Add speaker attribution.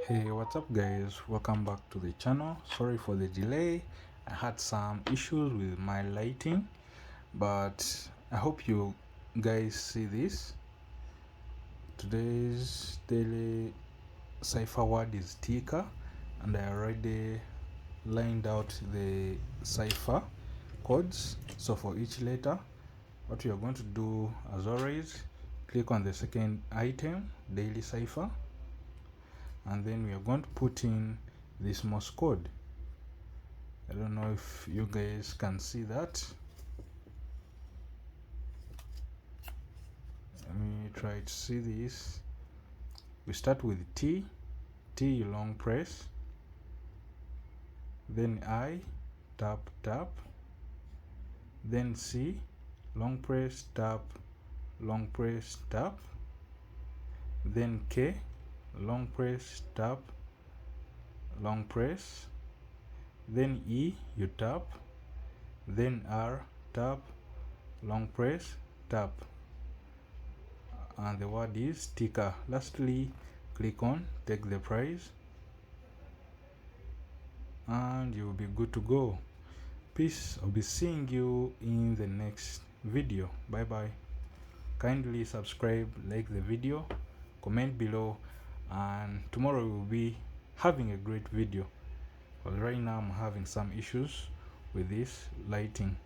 Speaker 1: Hey, what's up guys, welcome back to the channel. Sorry for the delay. I had some issues with my lighting, but I hope you guys see this. Today's daily cipher word is ticker, and I already lined out the cipher codes. So for each letter, what we are going to do, as always, click on the second item, daily cipher, and then we are going to put in this Morse code. I don't know if you guys can see that. Let me try to see this. We start with T, T long press, then I, tap tap, then C, long press, tap, long press, tap, then K, long press, tap, long press, then E, you tap, then R, tap, long press, tap, and the word is ticker. Lastly, click on take the prize and you will be good to go. Peace. I'll be seeing you in the next video. Bye bye. Kindly subscribe, like the video, comment below, and tomorrow we will be having a great video. But right now I'm having some issues with this lighting.